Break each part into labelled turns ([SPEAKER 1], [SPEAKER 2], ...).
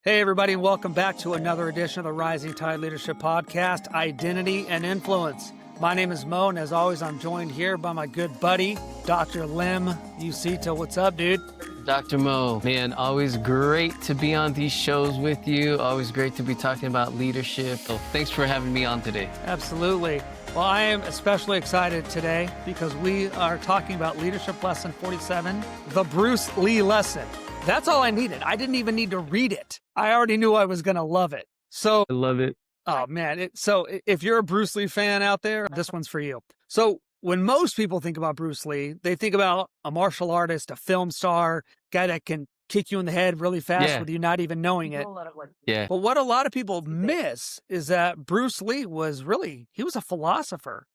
[SPEAKER 1] Hey, everybody, and welcome back to another edition of the Rising Tide Leadership Podcast, Identity and Influence. My name is Mo, and as always, I'm joined here by my good buddy, Dr. Lim Usita. What's up, dude?
[SPEAKER 2] Dr. Mo, man, always great to be on these shows with you. Always great to be talking about leadership. So thanks for having me on today.
[SPEAKER 1] Absolutely. Well, I am especially excited today because we are talking about Leadership Lesson 47, the Bruce Lee lesson. That's all I needed. I didn't even need to read it. I already knew I was going to love it. So,
[SPEAKER 2] I love it.
[SPEAKER 1] oh man. So if you're a Bruce Lee fan out there, this one's for you. So when most people think about Bruce Lee, they think about a martial artist, a film star, guy that can kick you in the head really fast with you not even knowing it.
[SPEAKER 2] Yeah.
[SPEAKER 1] But what a lot of people miss is that Bruce Lee he was a philosopher.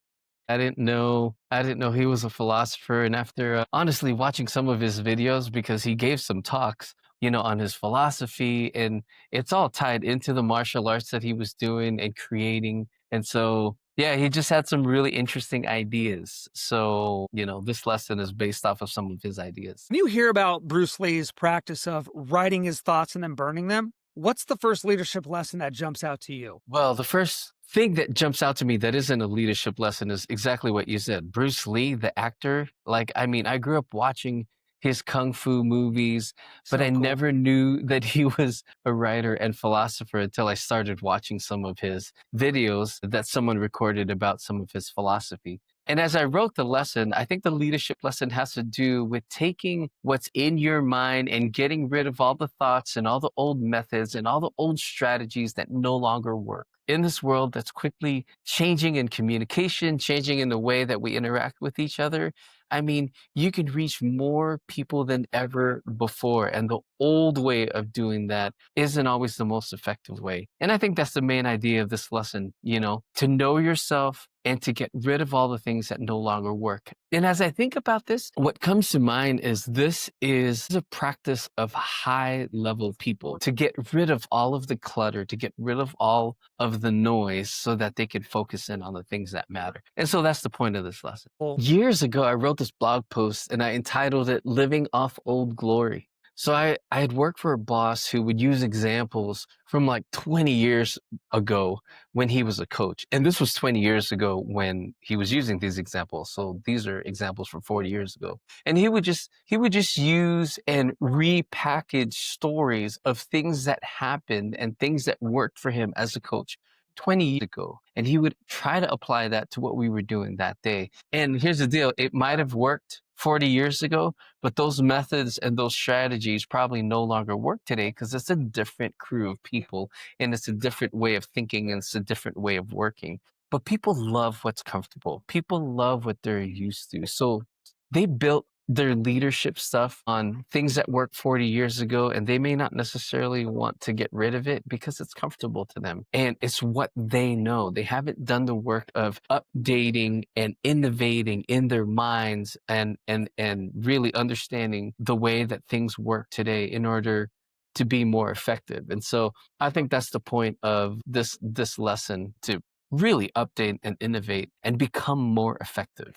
[SPEAKER 2] I didn't know he was a philosopher. And after honestly watching some of his videos, because he gave some talks, on his philosophy, and it's all tied into the martial arts that he was doing and creating. And so, yeah, he just had some really interesting ideas. So, this lesson is based off of some of his ideas.
[SPEAKER 1] When you hear about Bruce Lee's practice of writing his thoughts and then burning them, what's the first leadership lesson that jumps out to you?
[SPEAKER 2] Well, the first thing that jumps out to me that isn't a leadership lesson is exactly what you said. Bruce Lee, the actor, I grew up watching his kung fu movies, but I never knew that he was a writer and philosopher until I started watching some of his videos that someone recorded about some of his philosophy. And as I wrote the lesson, I think the leadership lesson has to do with taking what's in your mind and getting rid of all the thoughts and all the old methods and all the old strategies that no longer work. In this world that's quickly changing in communication, changing in the way that we interact with each other, you can reach more people than ever before. And the old way of doing that isn't always the most effective way. And I think that's the main idea of this lesson, to know yourself and to get rid of all the things that no longer work. And as I think about this, what comes to mind is this is a practice of high level people to get rid of all of the clutter, to get rid of all of the noise so that they can focus in on the things that matter. And so that's the point of this lesson. Years ago, I wrote this blog post and I entitled it Living Off Old Glory. So I had worked for a boss who would use examples from like 20 years ago when he was a coach. And this was 20 years ago when he was using these examples. So these are examples from 40 years ago. And he would just use and repackage stories of things that happened and things that worked for him as a coach 20 years ago. And he would try to apply that to what we were doing that day. And here's the deal. It might have worked 40 years ago, but those methods and those strategies probably no longer work today because it's a different crew of people and it's a different way of thinking and it's a different way of working. But people love what's comfortable. People love what they're used to. So they built their leadership stuff on things that worked 40 years ago, and they may not necessarily want to get rid of it because it's comfortable to them. And it's what they know. They haven't done the work of updating and innovating in their minds and really understanding the way that things work today in order to be more effective. And so I think that's the point of this lesson, to really update and innovate and become more effective.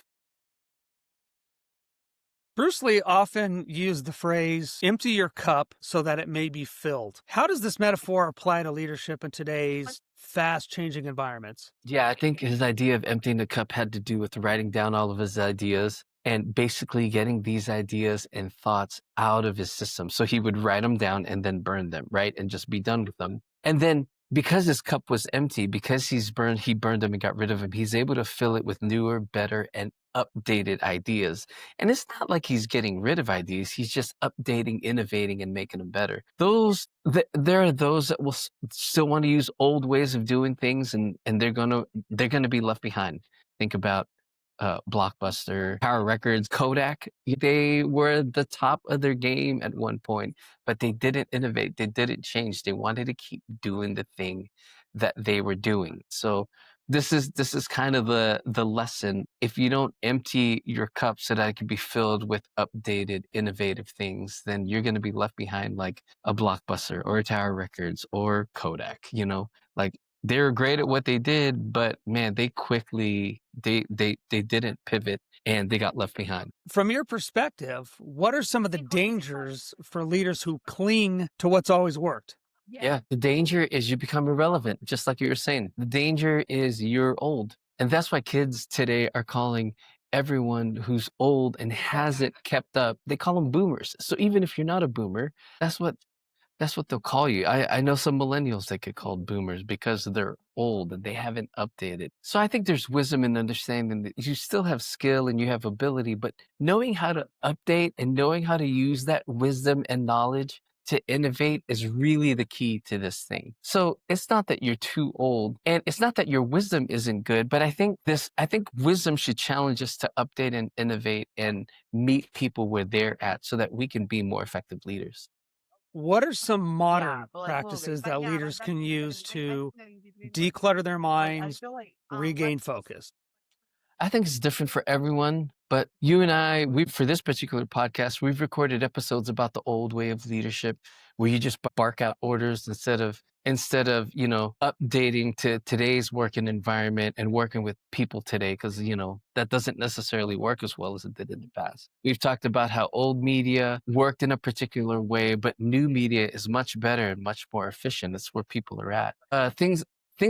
[SPEAKER 1] Bruce Lee often used the phrase, empty your cup so that it may be filled. How does this metaphor apply to leadership in today's fast-changing environments?
[SPEAKER 2] Yeah, I think his idea of emptying the cup had to do with writing down all of his ideas and basically getting these ideas and thoughts out of his system. So he would write them down and then burn them, right? And just be done with them. And then because his cup was empty, because he burned them and got rid of them, he's able to fill it with newer, better, and updated ideas. And it's not like he's getting rid of ideas. He's just updating, innovating, and making them better. There are those that will still want to use old ways of doing things, and they're gonna be left behind. Think about Blockbuster, Tower Records, Kodak. They were the top of their game at one point, but they didn't innovate. They didn't change. They wanted to keep doing the thing that they were doing. So this is kind of the lesson. If you don't empty your cup so that it can be filled with updated, innovative things, then you're going to be left behind like a Blockbuster or a Tower Records or Kodak. Like they were great at what they did, but man, they quickly they didn't pivot and they got left behind.
[SPEAKER 1] From your perspective, what are some of the dangers for leaders who cling to what's always worked?
[SPEAKER 2] Yeah, the danger is you become irrelevant, just like you were saying. The danger is you're old. And that's why kids today are calling everyone who's old and hasn't kept up, they call them boomers. So even if you're not a boomer, that's what that's what they'll call you. I know some millennials that get called boomers because they're old and they haven't updated. So I think there's wisdom in understanding that you still have skill and you have ability, but knowing how to update and knowing how to use that wisdom and knowledge to innovate is really the key to this thing. So it's not that you're too old and it's not that your wisdom isn't good, but I think wisdom should challenge us to update and innovate and meet people where they're at so that we can be more effective leaders.
[SPEAKER 1] What are some modern practices that leaders can use to declutter their minds, regain focus?
[SPEAKER 2] I think it's different for everyone, but you and I, we for this particular podcast, we've recorded episodes about the old way of leadership where you just bark out orders instead of, updating to today's working environment and working with people today because, that doesn't necessarily work as well as it did in the past. We've talked about how old media worked in a particular way, but new media is much better and much more efficient. That's where people are at. Things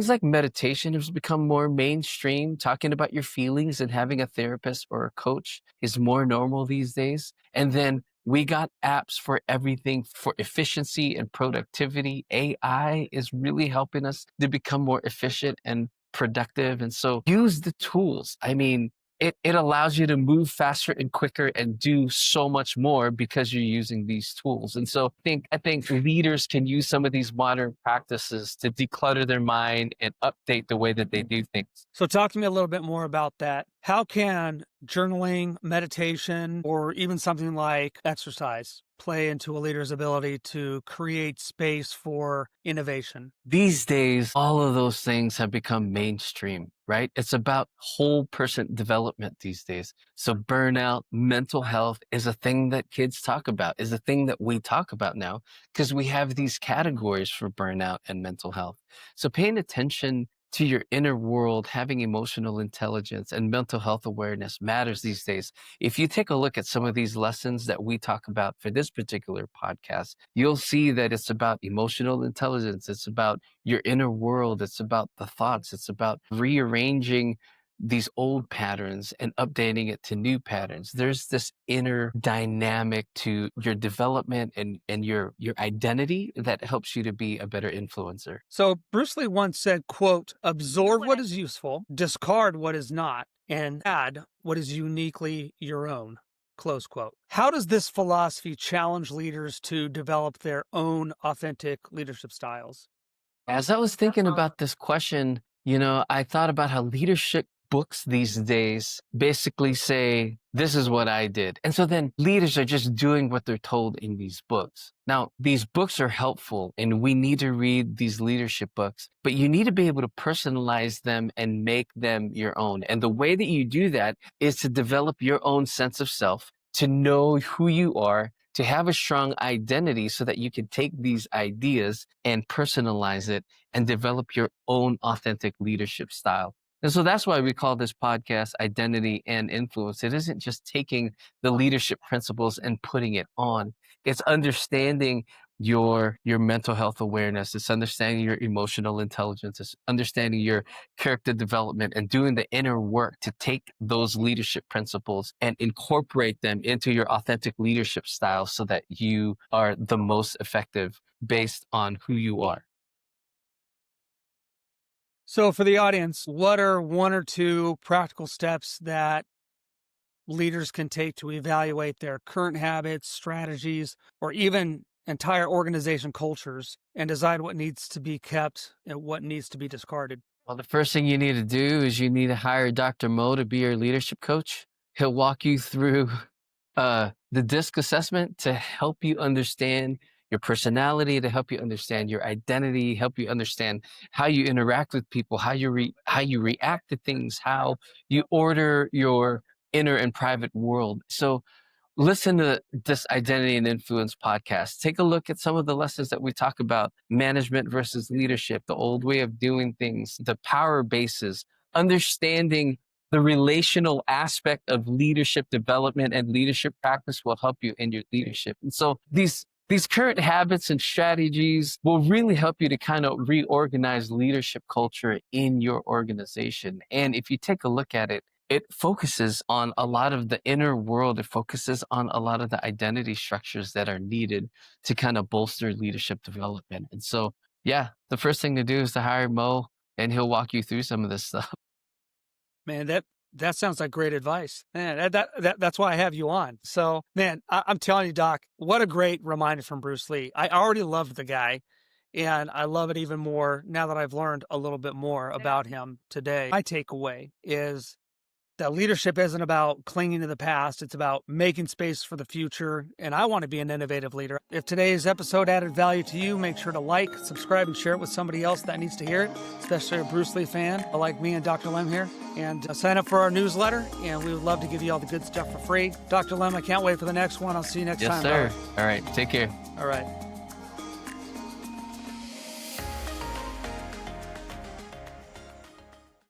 [SPEAKER 2] like meditation has become more mainstream. Talking about your feelings and having a therapist or a coach is more normal these days. And then we got apps for everything for efficiency and productivity. AI is really helping us to become more efficient and productive. And so use the tools. I mean, it allows you to move faster and quicker and do so much more because you're using these tools. And so I think leaders can use some of these modern practices to declutter their mind and update the way that they do things.
[SPEAKER 1] So, talk to me a little bit more about that. How can journaling, meditation, or even something like exercise play into a leader's ability to create space for innovation?
[SPEAKER 2] These days, all of those things have become mainstream, right? It's about whole person development these days. So burnout, mental health is a thing that kids talk about, is a thing that we talk about now because we have these categories for burnout and mental health. So paying attention to your inner world, having emotional intelligence and mental health awareness matters these days. If you take a look at some of these lessons that we talk about for this particular podcast, you'll see that it's about emotional intelligence. It's about your inner world. It's about the thoughts. It's about rearranging these old patterns and updating it to new patterns. There's this inner dynamic to your development and your identity that helps you to be a better influencer.
[SPEAKER 1] So, Bruce Lee once said, quote, absorb what is useful, discard what is not, and add what is uniquely your own. Close quote. How does this philosophy challenge leaders to develop their own authentic leadership styles?
[SPEAKER 2] As I was thinking about this question, I thought about how leadership books these days basically say, this is what I did. And so then leaders are just doing what they're told in these books. Now, these books are helpful and we need to read these leadership books, but you need to be able to personalize them and make them your own. And the way that you do that is to develop your own sense of self, to know who you are, to have a strong identity so that you can take these ideas and personalize it and develop your own authentic leadership style. And so that's why we call this podcast Identity and Influence. It isn't just taking the leadership principles and putting it on. It's understanding your mental health awareness. It's understanding your emotional intelligence. It's understanding your character development and doing the inner work to take those leadership principles and incorporate them into your authentic leadership style so that you are the most effective based on who you are.
[SPEAKER 1] So, for the audience, what are one or two practical steps that leaders can take to evaluate their current habits, strategies, or even entire organization cultures and decide what needs to be kept and what needs to be discarded?
[SPEAKER 2] Well, the first thing you need to do is you need to hire Dr. Mo to be your leadership coach. He'll walk you through the DISC assessment to help you understand your personality, to help you understand your identity, help you understand how you interact with people, how you react to things, how you order your inner and private world. So listen to this Identity and Influence podcast. Take a look at some of the lessons that we talk about: management versus leadership, the old way of doing things, the power bases, understanding the relational aspect of leadership development and leadership practice will help you in your leadership. And so these these current habits and strategies will really help you to kind of reorganize leadership culture in your organization. And if you take a look at it, it focuses on a lot of the inner world. It focuses on a lot of the identity structures that are needed to kind of bolster leadership development. And so, yeah, the first thing to do is to hire Mo, and he'll walk you through some of this stuff.
[SPEAKER 1] Man, that sounds like great advice. Man, that's why I have you on. So, man, I'm telling you, Doc, what a great reminder from Bruce Lee. I already loved the guy, and I love it even more now that I've learned a little bit more about him today. My takeaway is that leadership isn't about clinging to the past. It's about making space for the future. And I want to be an innovative leader. If today's episode added value to you, make sure to like, subscribe, and share it with somebody else that needs to hear it, especially a Bruce Lee fan like me and Dr. Lem here. And sign up for our newsletter, and we would love to give you all the good stuff for free. Dr. Lem, I can't wait for the next one. I'll see you next time.
[SPEAKER 2] Yes, sir. All right. Take care.
[SPEAKER 1] All right.